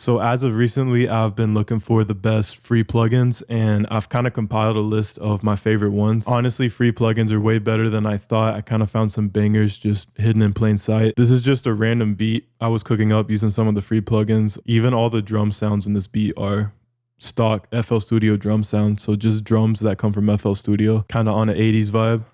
So as of recently, I've been looking for the best free plugins and I've kind of compiled a list of my favorite ones. Honestly, free plugins are way better than I thought. I kind of found some bangers just hidden in plain sight. This is just a random beat I was cooking up using some of the free plugins. Even all the drum sounds in this beat are stock FL Studio drum sounds. So just drums that come from FL Studio, kind of on an 80s vibe.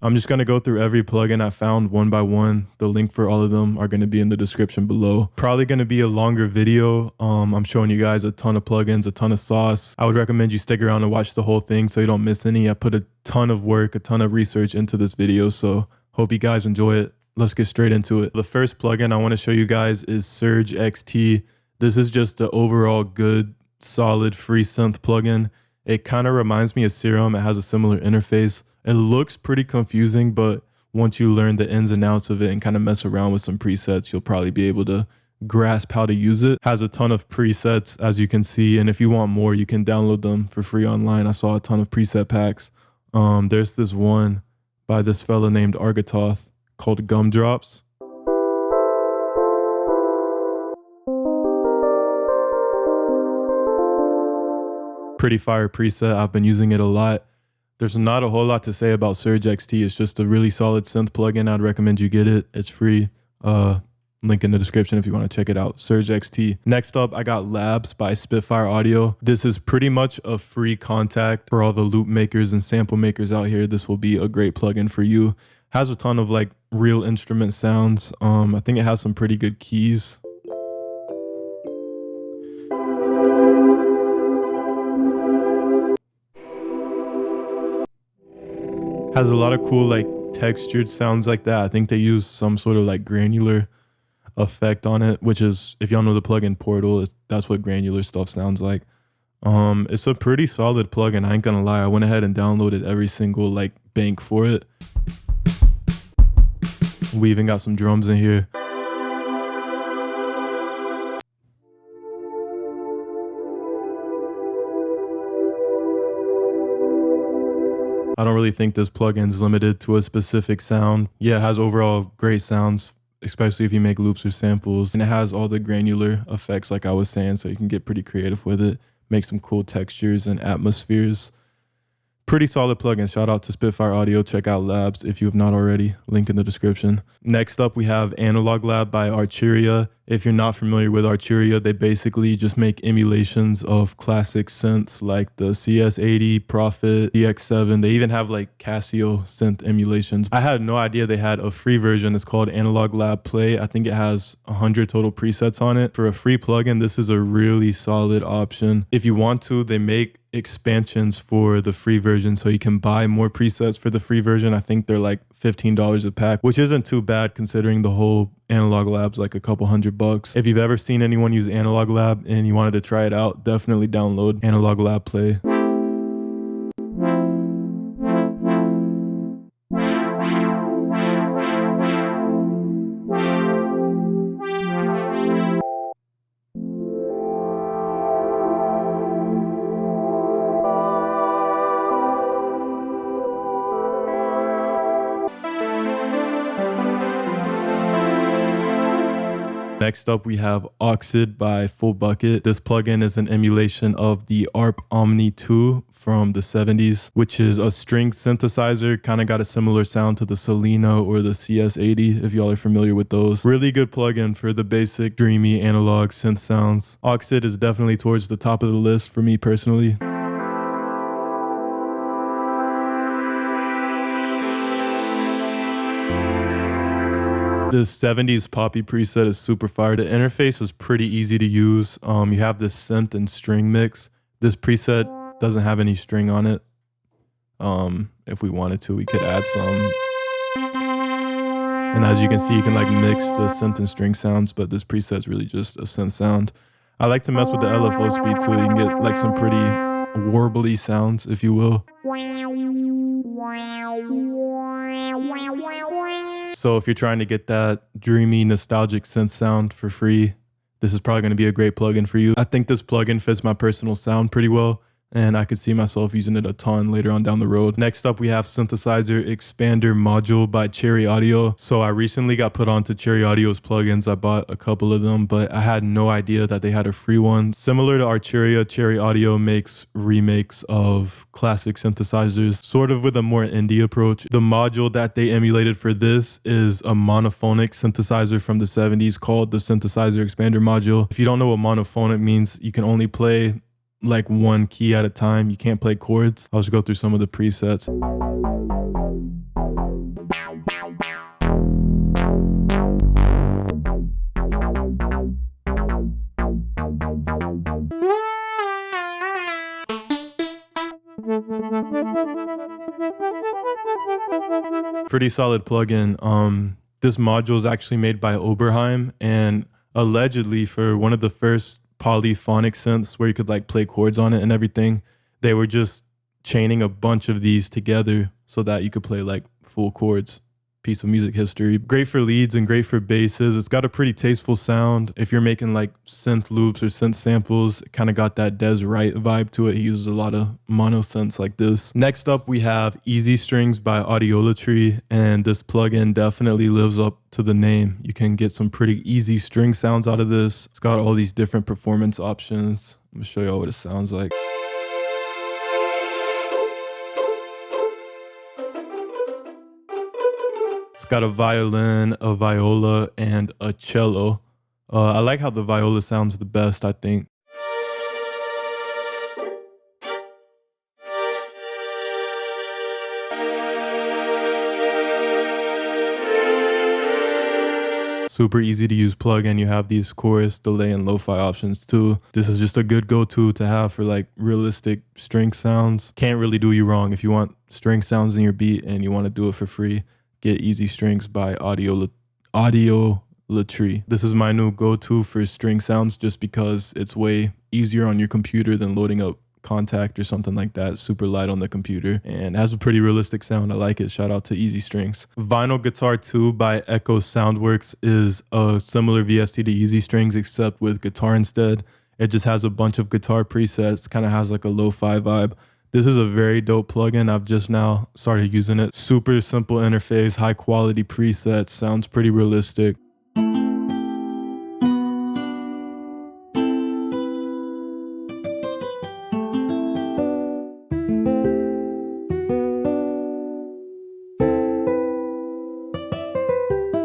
I'm just going to go through every plugin I found one by one. The link for all of them are going to be in the description below. Probably going to be a longer video. I'm showing you guys a ton of plugins, a ton of sauce. I would recommend you stick around and watch the whole thing so you don't miss any. I put a ton of work, a ton of research into this video, so hope you guys enjoy it. Let's get straight into it. The first plugin I want to show you guys is Surge XT. This is just the overall good, solid free synth plugin. It kind of reminds me of Serum. It has a similar interface. It looks pretty confusing, but once you learn the ins and outs of it and kind of mess around with some presets, you'll probably be able to grasp how to use it. Has a ton of presets, as you can see, and if you want more, you can download them for free online. I saw a ton of preset packs. There's this one by this fella named Argatoth called Gumdrops. Pretty fire preset. I've been using it a lot. There's not a whole lot to say about Surge XT. It's just a really solid synth plugin. I'd recommend you get it. It's free. Link in the description if you want to check it out. Surge XT. Next up, I got Labs by Spitfire Audio. This is pretty much a free contact for all the loop makers and sample makers out here. This will be a great plugin for you. Has a ton of like real instrument sounds. I think it has some pretty good keys. Has a lot of cool like textured sounds like that. I think they use some sort of like granular effect on it, which is, if y'all know the plugin Portal, that's what granular stuff sounds like. It's a pretty solid plugin. I ain't gonna lie. I went ahead and downloaded every single like bank for it. We even got some drums in here. I don't really think this plugin is limited to a specific sound. Yeah, it has overall great sounds, especially if you make loops or samples. And it has all the granular effects like I was saying, so you can get pretty creative with it, make some cool textures and atmospheres. Pretty solid plugin. Shout out to Spitfire Audio. Check out Labs if you have not already. Link in the description. Next up, we have Analog Lab by Arturia. If you're not familiar with Arturia, they basically just make emulations of classic synths like the CS80, Prophet, DX7. They even have like Casio synth emulations. I had no idea they had a free version. It's called Analog Lab Play. I think it has 100 total presets on it. For a free plugin, this is a really solid option. If you want to, they make expansions for the free version, so you can buy more presets for the free version. I think they're like $15 a pack, which isn't too bad considering the whole Analog Lab's like a couple $100. If you've ever seen anyone use Analog Lab and you wanted to try it out, definitely download Analog Lab Play. Next up, we have Oxid by Full Bucket. This plugin is an emulation of the ARP Omni 2 from the 70s, which is a string synthesizer. Kind of got a similar sound to the Selena or the CS80, if y'all are familiar with those. Really good plugin for the basic dreamy analog synth sounds. Oxid is definitely towards the top of the list for me personally. This 70s poppy preset is super fire. The interface was pretty easy to use. You have this synth and string mix. This preset doesn't have any string on it. If we wanted to, we could add some. And as you can see, you can like mix the synth and string sounds, but this preset is really just a synth sound. I like to mess with the LFO speed too. You can get like some pretty warbly sounds, if you will. So if you're trying to get that dreamy, nostalgic synth sound for free, this is probably going to be a great plugin for you. I think this plugin fits my personal sound pretty well, and I could see myself using it a ton later on down the road. Next up, we have Synthesizer Expander Module by Cherry Audio. So I recently got put onto Cherry Audio's plugins. I bought a couple of them, but I had no idea that they had a free one. Similar to Arturia, Cherry Audio makes remakes of classic synthesizers, sort of with a more indie approach. The module that they emulated for this is a monophonic synthesizer from the 70s called the Synthesizer Expander Module. If you don't know what monophonic means, you can only play like one key at a time. You can't play chords. I'll just go through some of the presets. Pretty solid plugin. This module is actually made by Oberheim, and allegedly for one of the first polyphonic synths where you could like play chords on it and everything, they were just chaining a bunch of these together so that you could play like full chords. Piece of music history. Great for leads and great for basses. It's got a pretty tasteful sound. If you're making like synth loops or synth samples, it kind of got that Des Wright vibe to it. He uses a lot of mono synths like this. Next up, we have Easy Strings by Audiolatry, and this plugin definitely lives up to the name. You can get some pretty easy string sounds out of this. It's got all these different performance options. I'm gonna show you all what it sounds like. It's got a violin, a viola, and a cello. I like how the viola sounds the best, I think. Super easy to use plugin. You have these chorus, delay, and lo-fi options too. This is just a good go-to to have for like realistic string sounds. Can't really do you wrong. If you want string sounds in your beat and you want to do it for free, get Easy Strings by Audiolatry. This is my new go-to for string sounds just because it's way easier on your computer than loading up Kontakt or something like that. Super light on the computer and has a pretty realistic sound. I like it. Shout out to Easy Strings. Vinyl Guitar 2 by Echo Soundworks is a similar VST to Easy Strings except with guitar instead. It just has a bunch of guitar presets, kind of has like a lo-fi vibe. This is a very dope plugin. I've just now started using it. Super simple interface, high quality presets, sounds pretty realistic.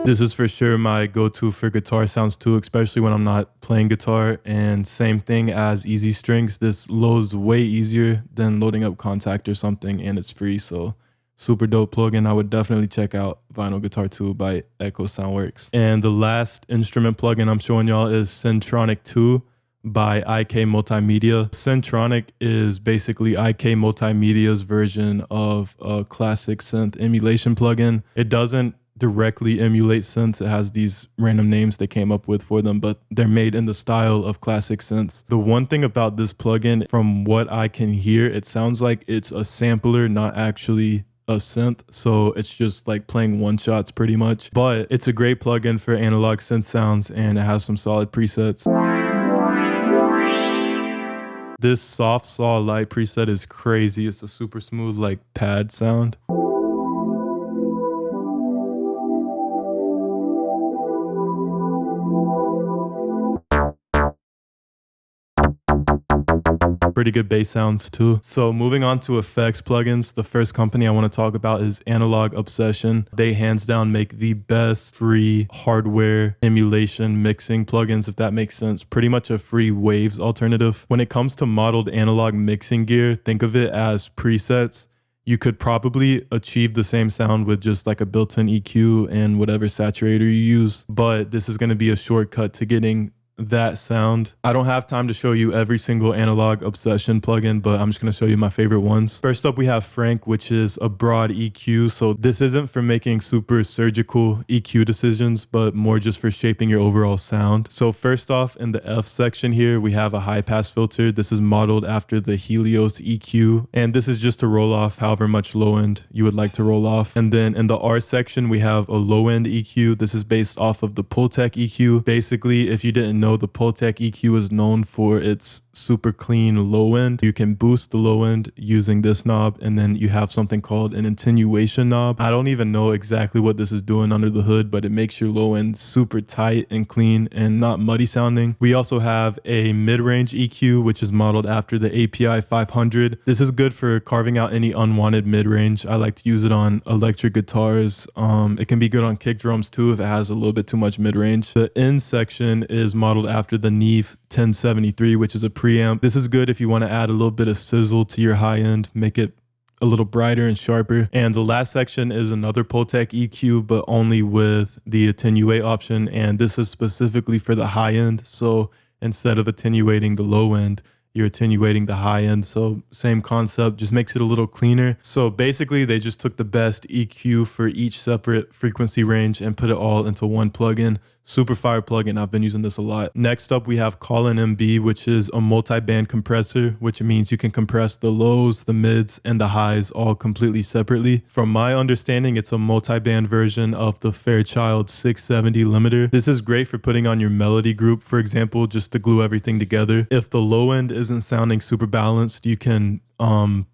This is for sure my go-to for guitar sounds too, especially when I'm not playing guitar. And same thing as Easy Strings. This loads way easier than loading up Kontakt or something, and it's free. So super dope plugin. I would definitely check out Vinyl Guitar 2 by Echo Soundworks. And the last instrument plugin I'm showing y'all is Syntronic 2 by IK Multimedia. Syntronic is basically IK Multimedia's version of a classic synth emulation plugin. It doesn't directly emulate synths. It has these random names they came up with for them, but they're made in the style of classic synths. The one thing about this plugin, from what I can hear, it sounds like it's a sampler, not actually a synth. So it's just like playing one shots pretty much, but it's a great plugin for analog synth sounds and it has some solid presets. This soft saw light preset is crazy. It's a super smooth like pad sound. Pretty good bass sounds too. So moving on to effects plugins, the first company I want to talk about is Analog Obsession. They hands down make the best free hardware emulation mixing plugins, if that makes sense. Pretty much a free Waves alternative. When it comes to modeled analog mixing gear, think of it as presets. You could probably achieve the same sound with just like a built-in EQ and whatever saturator you use, but this is going to be a shortcut to getting that sound. I don't have time to show you every single Analog Obsession plugin, but I'm just going to show you my favorite ones. First up, we have Frank, which is a broad EQ. So this isn't for making super surgical EQ decisions, but more just for shaping your overall sound. So first off, in the F section here, we have a high pass filter. This is modeled after the Helios EQ, and this is just to roll off however much low end you would like to roll off. And then in the R section, we have a low end EQ. This is based off of the Pultec EQ. Basically, if you didn't know, know, the Pultec EQ is known for its super clean low end. You can boost the low end using this knob, and then you have something called an attenuation knob. I don't even know exactly what this is doing under the hood, but it makes your low end super tight and clean and not muddy sounding. We also have a mid-range EQ, which is modeled after the API 500. This is good for carving out any unwanted mid-range. I like to use it on electric guitars. It can be good on kick drums too if it has a little bit too much mid-range. The end section is modeled after the Neve 1073, which is a preamp. This is good if you want to add a little bit of sizzle to your high end, make it a little brighter and sharper. And the last section is another Pultec EQ, but only with the attenuate option. And this is specifically for the high end. So instead of attenuating the low end, you're attenuating the high end. So same concept, just makes it a little cleaner. So basically they just took the best EQ for each separate frequency range and put it all into one plugin. Super fire plugin. I've been using this a lot. Next up, we have Colin MB, which is a multi-band compressor, which means you can compress the lows, the mids, and the highs all completely separately. From my understanding, it's a multi-band version of the Fairchild 670 limiter. This is great for putting on your melody group, for example, just to glue everything together. If the low end isn't sounding super balanced, you can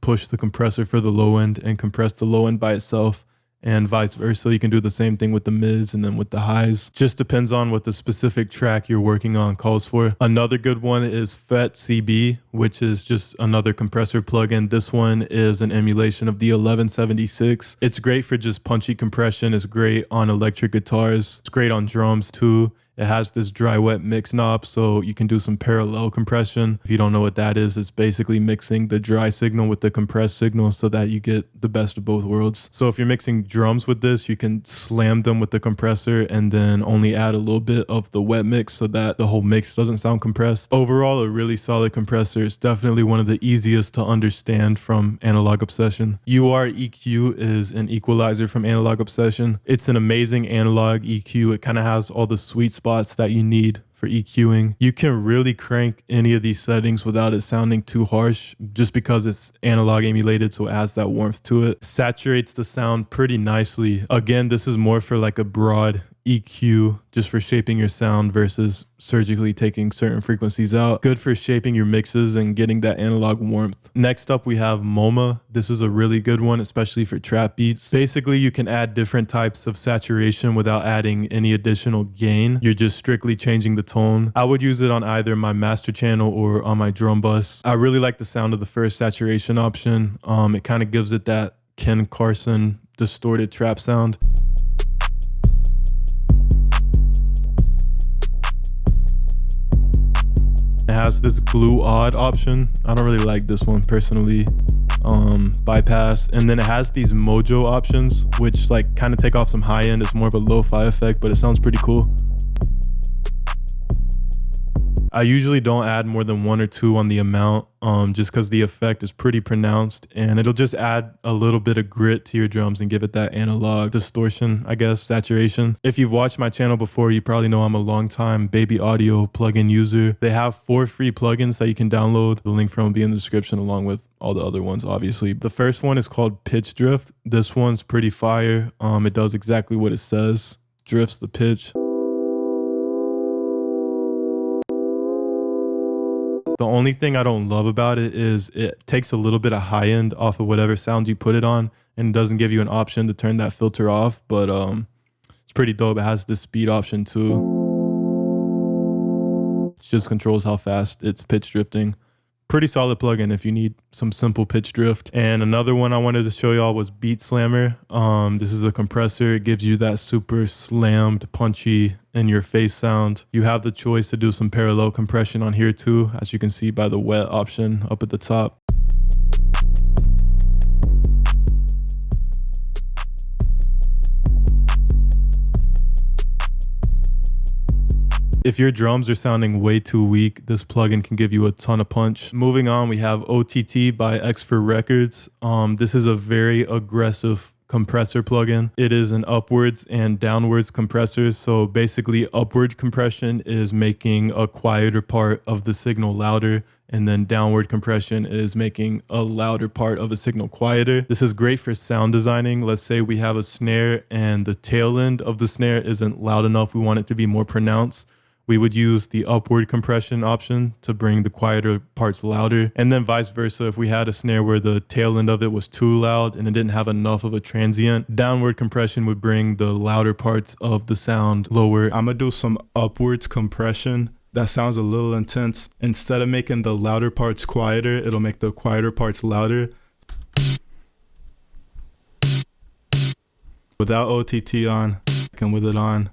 push the compressor for the low end and compress the low end by itself, and vice versa. You can do the same thing with the mids and then with the highs. Just depends on what the specific track you're working on calls for. Another good one is FET CB, which is just another compressor plugin. This one is an emulation of the 1176. It's great for just punchy compression. It's great on electric guitars. It's great on drums too. It has this dry wet mix knob, so you can do some parallel compression. If you don't know what that is, it's basically mixing the dry signal with the compressed signal so that you get the best of both worlds. So if you're mixing drums with this, you can slam them with the compressor and then only add a little bit of the wet mix so that the whole mix doesn't sound compressed. Overall, a really solid compressor. It's definitely one of the easiest to understand from Analog Obsession. UR EQ is an equalizer from Analog Obsession. It's an amazing analog EQ. It kind of has all the sweet spots that you need for EQing. You can really crank any of these settings without it sounding too harsh, just because it's analog emulated, so it has that warmth to it. Saturates the sound pretty nicely. Again, this is more for like a broad EQ, just for shaping your sound versus surgically taking certain frequencies out. Good for shaping your mixes and getting that analog warmth. Next up, we have MoMA. This is a really good one, especially for trap beats. Basically, you can add different types of saturation without adding any additional gain. You're just strictly changing the tone. I would use it on either my master channel or on my drum bus. I really like the sound of the first saturation option. It kind of gives it that Ken Carson distorted trap sound. It has this glue odd option. I don't really like this one personally. Bypass, and then it has these mojo options, which like kind of take off some high end. It's more of a lo-fi effect, but it sounds pretty cool. I usually don't add more than 1 or 2 on the amount, just because the effect is pretty pronounced, and it'll just add a little bit of grit to your drums and give it that analog distortion, I guess, saturation. If you've watched my channel before, you probably know I'm a long time Baby Audio plugin user. They have 4 free plugins that you can download. The link for them will be in the description along with all the other ones, obviously. The first one is called Pitch Drift. This one's pretty fire. It does exactly what it says, drifts the pitch. The only thing I don't love about it is it takes a little bit of high end off of whatever sound you put it on, and doesn't give you an option to turn that filter off, but it's pretty dope. It has this speed option too. It just controls how fast it's pitch drifting. Pretty solid plugin if you need some simple pitch drift. And another one I wanted to show y'all was Beat Slammer. This is a compressor. It gives you that super slammed, punchy, in your face sound. You have the choice to do some parallel compression on here too, as you can see by the wet option up at the top. If your drums are sounding way too weak, this plugin can give you a ton of punch. Moving on, we have OTT by X4 Records. This is a very aggressive compressor plugin. It is an upwards and downwards compressor. So basically, upward compression is making a quieter part of the signal louder, and then downward compression is making a louder part of a signal quieter. This is great for sound designing. Let's say we have a snare and the tail end of the snare isn't loud enough. We want it to be more pronounced. we would use the upward compression option to bring the quieter parts louder. And then vice versa, if we had a snare where the tail end of it was too loud and it didn't have enough of a transient, downward compression would bring the louder parts of the sound lower. I'm gonna do some upwards compression. That sounds a little intense. Instead of making the louder parts quieter, it'll make the quieter parts louder. Without OTT on, and with it on.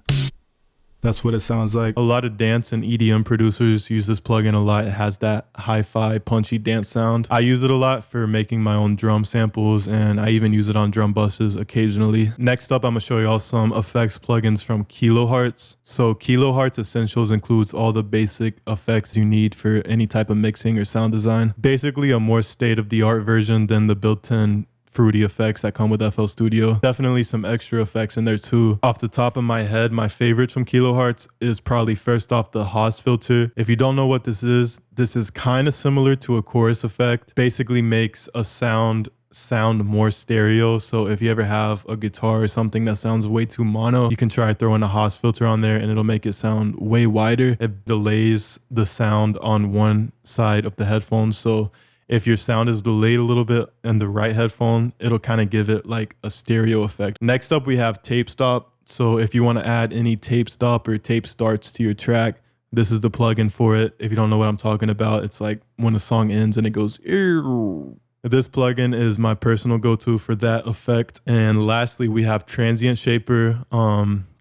That's what it sounds like. A lot of dance and EDM producers use this plugin a lot. It has that hi-fi punchy dance sound. I use it a lot for making my own drum samples, and I even use it on drum buses occasionally. Next up, I'm gonna show y'all some effects plugins from Kilohearts. So Kilohearts Essentials includes all the basic effects you need for any type of mixing or sound design. Basically a more state-of-the-art version than the built-in fruity effects that come with FL Studio. Definitely some extra effects in there too. Off the top of my head, my favorite from Kilohearts is probably first off the Haas filter. If you don't know what this is kind of similar to a chorus effect. Basically makes a sound more stereo. So if you ever have a guitar or something that sounds way too mono, you can try throwing a Haas filter on there and it'll make it sound way wider. It delays the sound on one side of the headphones. So if your sound is delayed a little bit in the right headphone, it'll kind of give it like a stereo effect. Next up, we have tape stop. So if you want to add any tape stop or tape starts to your track, this is the plugin for it. If you don't know what I'm talking about, it's like when a song ends and it goes, ew. This plugin is my personal go-to for that effect. And lastly, we have Transient Shaper.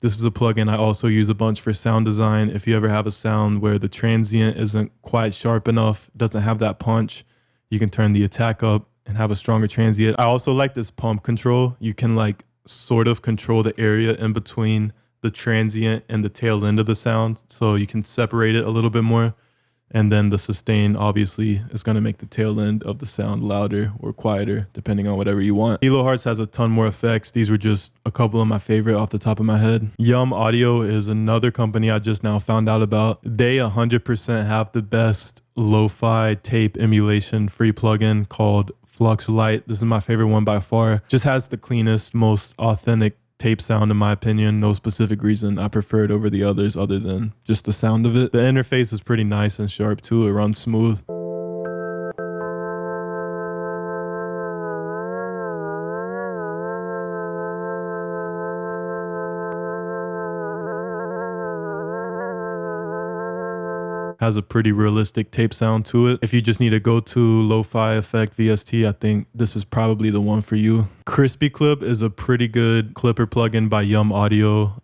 This is a plugin I also use a bunch for sound design. If you ever have a sound where the transient isn't quite sharp enough, doesn't have that punch, you can turn the attack up and have a stronger transient. I also like this pump control. You can like sort of control the area in between the transient and the tail end of the sound. So you can separate it a little bit more. And then the sustain obviously is going to make the tail end of the sound louder or quieter, depending on whatever you want. Kilohearts has a ton more effects. These were just a couple of my favorite off the top of my head. Yum Audio is another company I just now found out about. They 100% have the best lo-fi tape emulation free plugin called Flux Lite. This is my favorite one by far. Just has the cleanest, most authentic tape sound in my opinion. No specific reason I prefer it over the others other than just the sound of it. The interface is pretty nice and sharp too. It runs smooth. Has a pretty realistic tape sound to it. If you just need a go-to lo-fi effect VST, I think this is probably the one for you. Crispy Clip is a pretty good clipper plugin by Yum Audio.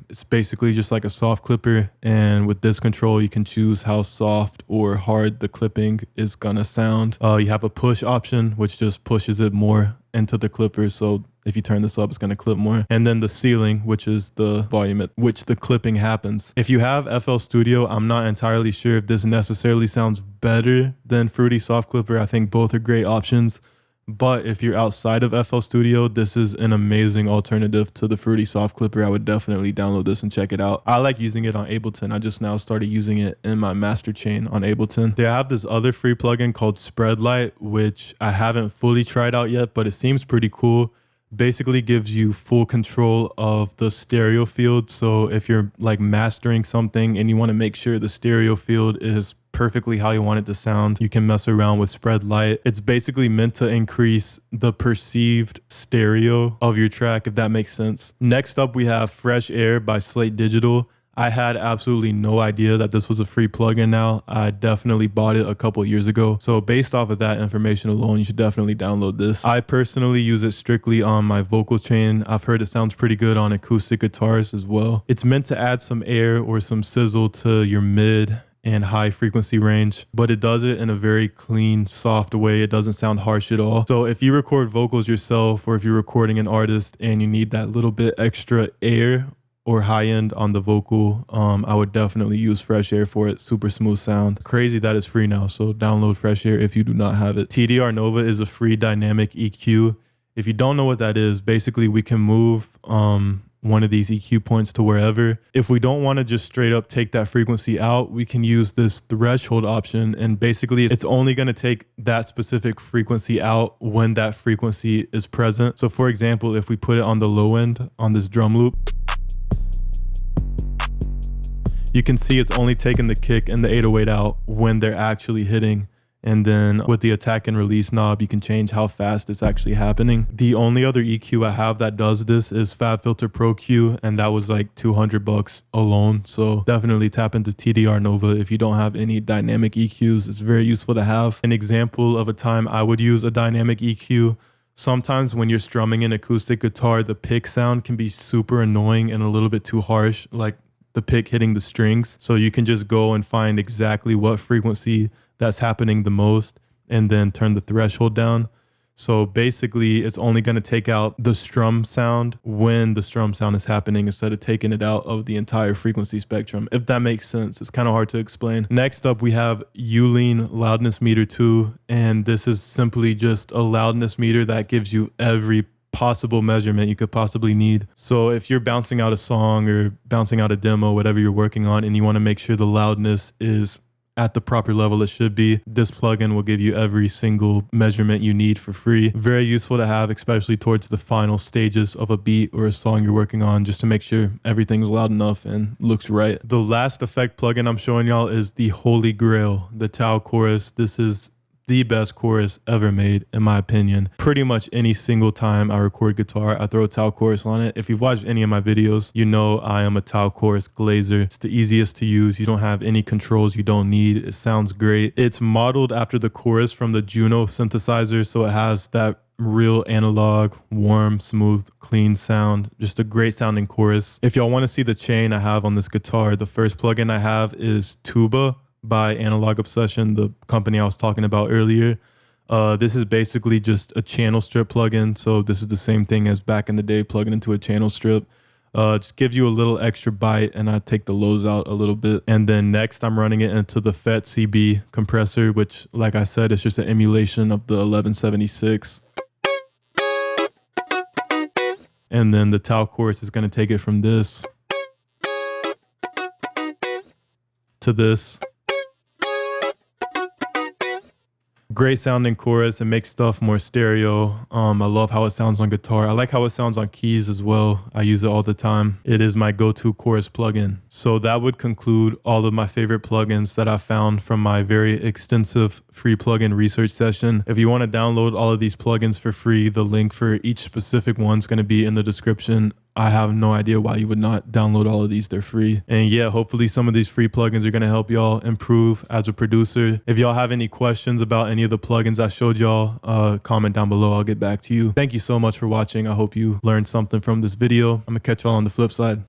It's basically just like a soft clipper, and with this control you can choose how soft or hard the clipping is gonna sound. You have a push option which just pushes it more into the clipper, so if you turn this up, it's going to clip more. And then the ceiling, which is the volume at which the clipping happens. If you have FL Studio, I'm not entirely sure if this necessarily sounds better than Fruity Soft Clipper. I think both are great options. But if you're outside of FL Studio, this is an amazing alternative to the Fruity Soft Clipper. I would definitely download this and check it out. I like using it on Ableton. I just now started using it in my master chain on Ableton. They have this other free plugin called Spreadlight, which I haven't fully tried out yet, but it seems pretty cool. Basically gives you full control of the stereo field. So if you're like mastering something and you want to make sure the stereo field is perfectly how you want it to sound, you can mess around with Spreadlight. It's basically meant to increase the perceived stereo of your track, if that makes sense. Next up, we have Fresh Air by Slate Digital. I had absolutely no idea that this was a free plugin now. I definitely bought it a couple years ago. So based off of that information alone, you should definitely download this. I personally use it strictly on my vocal chain. I've heard it sounds pretty good on acoustic guitars as well. It's meant to add some air or some sizzle to your mid and high frequency range, but it does it in a very clean, soft way. It doesn't sound harsh at all. So if you record vocals yourself, or if you're recording an artist and you need that little bit extra air or high end on the vocal, I would definitely use Fresh Air for it. Super smooth sound. Crazy that it's free now, so download Fresh Air if you do not have it. TDR Nova is a free dynamic EQ. If you don't know what that is, basically we can move one of these EQ points to wherever. If we don't want to just straight up take that frequency out, we can use this threshold option, and basically it's only going to take that specific frequency out when that frequency is present. So for example, if we put it on the low end on this drum loop, You can see it's only taking the kick and the 808 out when they're actually hitting. And then with the attack and release knob, you can change how fast it's actually happening. The only other EQ I have that does this is FabFilter Pro Q, and that was like $200 alone. So definitely tap into TDR Nova if you don't have any dynamic EQs. It's very useful to have. An example of a time I would use a dynamic EQ. Sometimes when you're strumming an acoustic guitar, the pick sound can be super annoying and a little bit too harsh, like the pick hitting the strings. So you can just go and find exactly what frequency that's happening the most and then turn the threshold down. So basically it's only going to take out the strum sound when the strum sound is happening instead of taking it out of the entire frequency spectrum, if that makes sense. It's kind of hard to explain. Next up, we have Ulean Loudness Meter 2, and this is simply just a loudness meter that gives you every possible measurement you could possibly need. So if you're bouncing out a song or bouncing out a demo, whatever you're working on, and you want to make sure the loudness is at the proper level it should be, this plugin will give you every single measurement you need for free. Very useful to have, especially towards the final stages of a beat or a song you're working on, just to make sure everything's loud enough and looks right. The last effect plugin I'm showing y'all is the Holy Grail, the Tau Chorus. This is the best chorus ever made, in my opinion. Pretty much any single time I record guitar, I throw a Tau Chorus on it. If you've watched any of my videos, you know I am a Tau Chorus glazer. It's the easiest to use. You don't have any controls you don't need. It sounds great. It's modeled after the chorus from the Juno synthesizer, so it has that real analog, warm, smooth, clean sound. Just a great sounding chorus. If y'all want to see the chain I have on this guitar, the first plugin I have is Tuba by Analog Obsession, the company I was talking about earlier. This is basically just a channel strip plugin. So this is the same thing as back in the day, plugging into a channel strip. Just gives you a little extra bite, and I take the lows out a little bit. And then next I'm running it into the FET CB compressor, which, like I said, it's just an emulation of the 1176. And then the Tau Chorus is going to take it from this to this. Great sounding chorus. It makes stuff more stereo. I love how it sounds on guitar. I like how it sounds on keys as well. I use it all the time. It is my go-to chorus plugin. So that would conclude all of my favorite plugins that I found from my very extensive free plugin research session. If you want to download all of these plugins for free, the link for each specific one is going to be in the description. I have no idea why you would not download all of these. They're free. And yeah, hopefully some of these free plugins are going to help y'all improve as a producer. If y'all have any questions about any of the plugins I showed y'all, comment down below. I'll get back to you. Thank you so much for watching. I hope you learned something from this video. I'm going to catch y'all on the flip side.